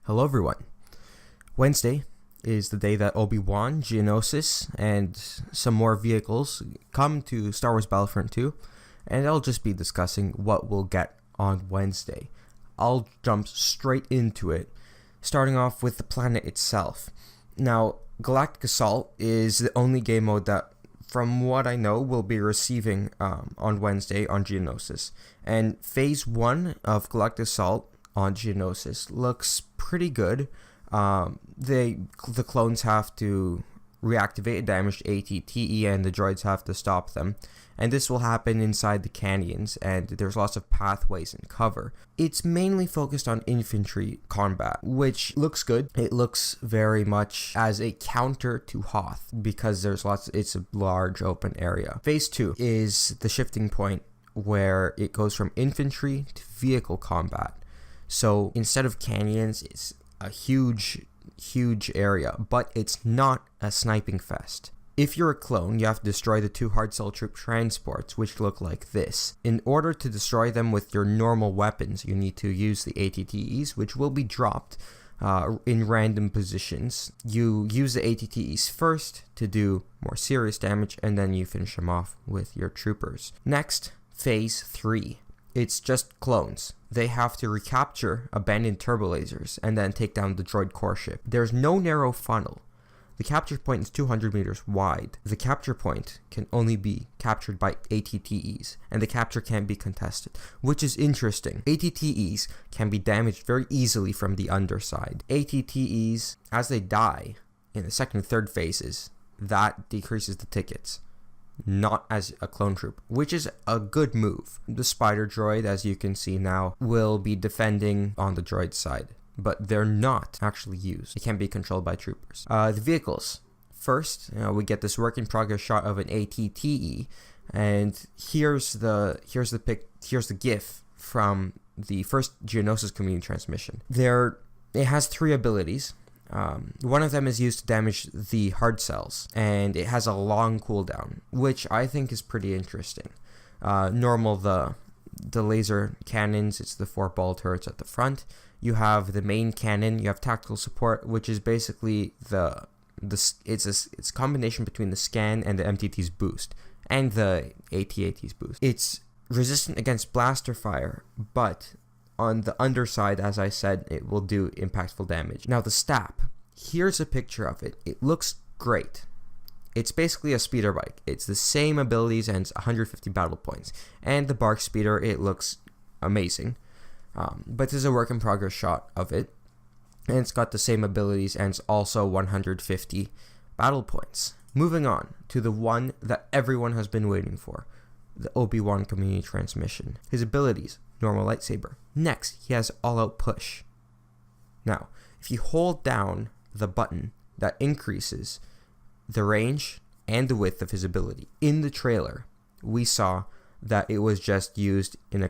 Hello everyone. Wednesday is the day that Obi-Wan, Geonosis, and some more vehicles come to Star Wars Battlefront II, and I'll just be discussing what we'll get on Wednesday. I'll jump straight into it, starting off with the planet itself. Now, Galactic Assault is the only game mode that, from what I know, will be receiving on Wednesday on Geonosis. And Phase 1 of Galactic Assault on Geonosis looks pretty good. The clones have to reactivate a damaged ATTE and the droids have to stop them. And this will happen inside the canyons, and there's lots of pathways and cover. It's mainly focused on infantry combat, which looks good. It looks very much as a counter to Hoth, because it's a large open area. Phase 2 is the shifting point where it goes from infantry to vehicle combat. So instead of canyons, it's a huge area, but it's not a sniping fest. If you're a clone, you have to destroy the 2 hard cell troop transports, which look like this. In order to destroy them with your normal weapons, you need to use the ATTEs, which will be dropped in random positions. You use the ATTEs first to do more serious damage, and then you finish them off with your troopers. Next, Phase 3. It's just clones. They have to recapture abandoned turbolasers and then take down the droid core ship. There's no narrow funnel. The capture point is 200 meters wide. The capture point can only be captured by ATTEs, and the capture can't be contested, which is interesting. ATTEs can be damaged very easily from the underside. ATTEs, as they die in the second and third phases, that decreases the tickets. Not as a clone troop, which is a good move. The spider droid, as you can see now, will be defending on the droid side, but they're not actually used. They can be controlled by troopers. The vehicles. First, we get this work in progress shot of an ATTE, and here's the GIF from the first Geonosis Community Transmission. It has 3 abilities. One of them is used to damage the hard cells, and it has a long cooldown, which I think is pretty interesting. Normal, the laser cannons, it's the 4 ball turrets at the front. You have the main cannon, you have tactical support, which is basically it's a combination between the scan and the MTT's boost, and the AT-AT's boost. It's resistant against blaster fire, but on the underside, as I said, it will do impactful damage. Now the STAP, here's a picture of it. It looks great. It's basically a speeder bike. It's the same abilities and it's 150 battle points. And the Bark Speeder, it looks amazing. But this is a work in progress shot of it. And it's got the same abilities and it's also 150 battle points. Moving on to the one that everyone has been waiting for. The Obi-Wan Community Transmission. His abilities: normal lightsaber. Next, he has all-out push. Now, if you hold down the button, that increases the range and the width of his ability. In the trailer, we saw that it was just used in a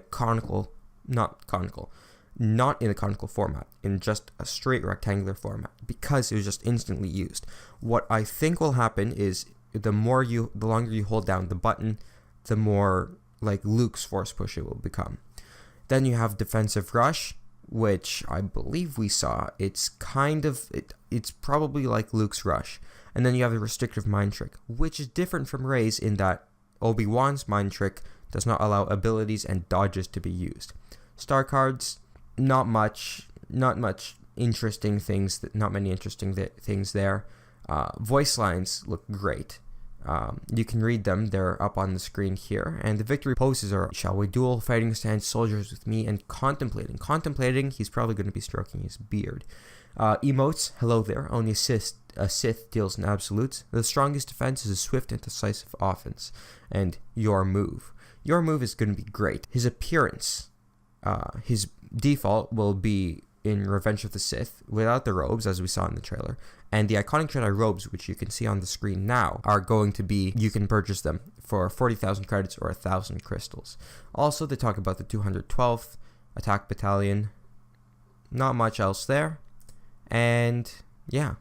not in a conical format, in just a straight rectangular format, because it was just instantly used. What I think will happen is the longer you hold down the button, the more like Luke's force push it will become. Then you have defensive rush, which I believe we saw. It's probably like Luke's rush. And then you have the restrictive mind trick, which is different from Rey's in that Obi-Wan's mind trick does not allow abilities and dodges to be used. Star cards, not many interesting things there. Voice lines look great. You can read them, they're up on the screen here. And the victory poses are: shall we duel, fighting stance, soldiers with me, and contemplating. Contemplating, he's probably going to be stroking his beard. Emotes, hello there, only a Sith deals in absolutes. The strongest defense is a swift and decisive offense. And your move. Your move is going to be great. His appearance, his default will be in Revenge of the Sith, without the robes, as we saw in the trailer. And the iconic Jedi robes, which you can see on the screen now, are going to be, you can purchase them for 40,000 credits or 1,000 crystals. Also, they talk about the 212th Attack Battalion. Not much else there. And yeah,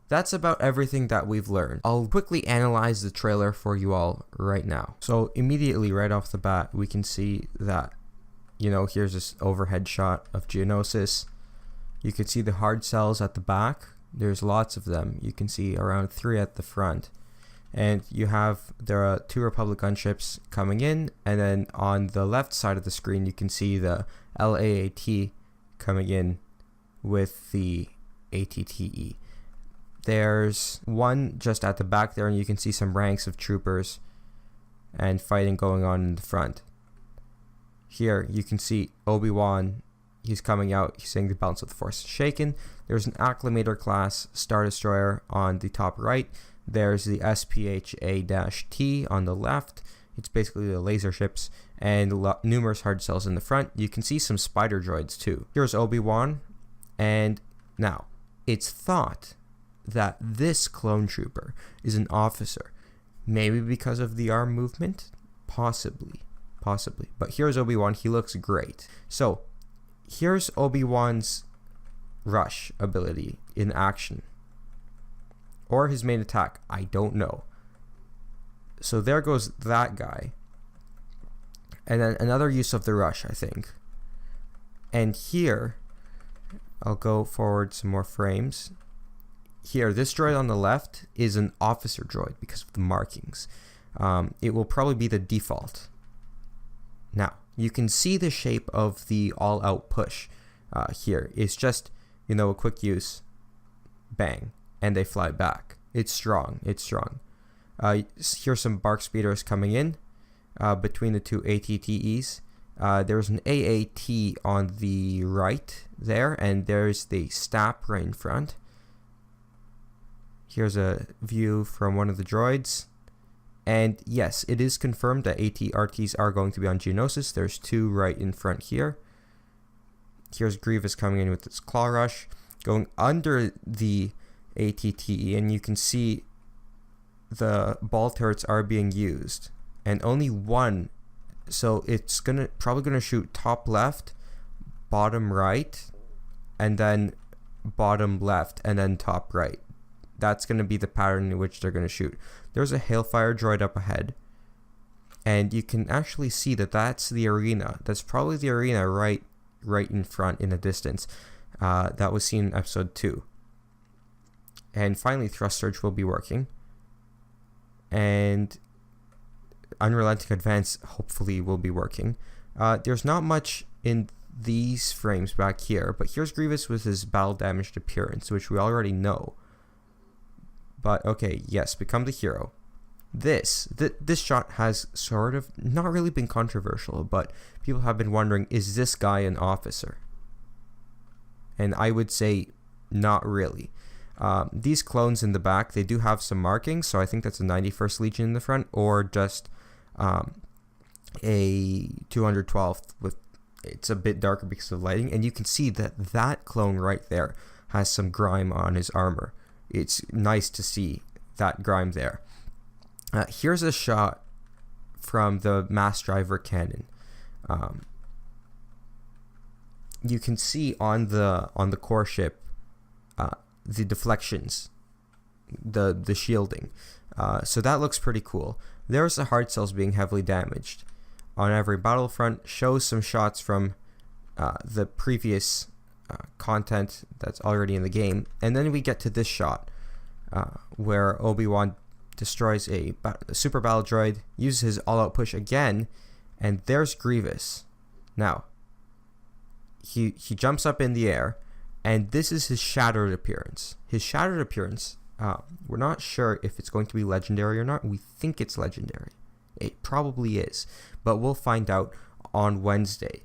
that's about everything that we've learned. I'll quickly analyze the trailer for you all right now. So immediately, right off the bat, we can see that, here's this overhead shot of Geonosis. You can see the hard cells at the back. There's lots of them. You can see around 3 at the front. And there are 2 Republic gunships coming in, and then on the left side of the screen you can see the LAAT coming in with the ATTE. There's one just at the back there, and you can see some ranks of troopers and fighting going on in the front. Here you can see Obi-Wan. He's coming out. He's saying the balance of the Force is shaken. There's an Acclamator class Star Destroyer on the top right. There's the SPHA-T on the left. It's basically the laser ships, and numerous hard cells in the front. You can see some spider droids too. Here's Obi-Wan, and now it's thought that this clone trooper is an officer. Maybe because of the arm movement? Possibly. But here's Obi-Wan. He looks great. So here's Obi-Wan's rush ability in action. Or his main attack. I don't know. So there goes that guy. And then another use of the rush, I think. And here, I'll go forward some more frames. Here, this droid on the left is an officer droid because of the markings. It will probably be the default. Now, you can see the shape of the all-out push here. It's just, a quick use, bang, and they fly back. It's strong. Here's some bark speeders coming in between the 2 ATTEs. There's an AAT on the right there, and there's the STAP right in front. Here's a view from one of the droids. And yes, it is confirmed that AT-RTs are going to be on Geonosis. There's 2 right in front here. Here's Grievous coming in with its claw rush, going under the ATTE, and you can see the ball turrets are being used, and only one. So it's probably gonna shoot top left, bottom right, and then bottom left, and then top right. That's going to be the pattern in which they're going to shoot. There's a Hailfire droid up ahead, and you can actually see that that's the arena. That's probably the arena right in front in the distance. That was seen in episode 2. And finally, thrust surge will be working, and unrelenting advance hopefully will be working. There's not much in these frames back here, but here's Grievous with his battle damaged appearance, which we already know. But okay, yes, become the hero. This shot has sort of not really been controversial, but people have been wondering, is this guy an officer? And I would say not really. These clones in the back, they do have some markings, so I think that's a 91st Legion in the front, or just a 212th with, it's a bit darker because of lighting, and you can see that clone right there has some grime on his armor. It's nice to see that grime there. Here's a shot from the mass driver cannon. You can see on the core ship the deflections, the shielding. So that looks pretty cool. There's the hard cells being heavily damaged on every battlefront. Shows some shots from the previous content that's already in the game, and then we get to this shot where Obi-Wan destroys a super battle droid, uses his all-out push again, and there's Grievous. Now he jumps up in the air, and this is his shattered appearance. We're not sure if it's going to be legendary or not. We think it's legendary. It probably is, but we'll find out on Wednesday.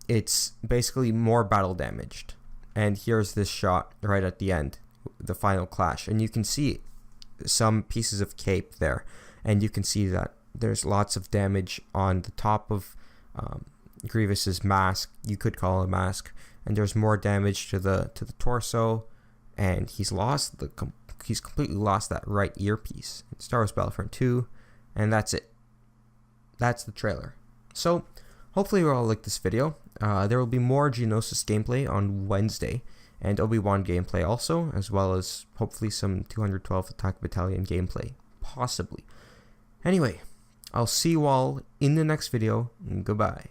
It's basically more battle damaged, and here's this shot right at the end, the final clash, and you can see some pieces of cape there, and you can see that there's lots of damage on the top of Grievous's mask. You could call it a mask, and there's more damage to the torso, and he's completely lost that right earpiece. It's Star Wars Battlefront II, and that's it. That's the trailer. So hopefully you all like this video. There will be more Geonosis gameplay on Wednesday, and Obi-Wan gameplay also, as well as hopefully some 212th Attack Battalion gameplay, possibly. Anyway, I'll see you all in the next video. Goodbye.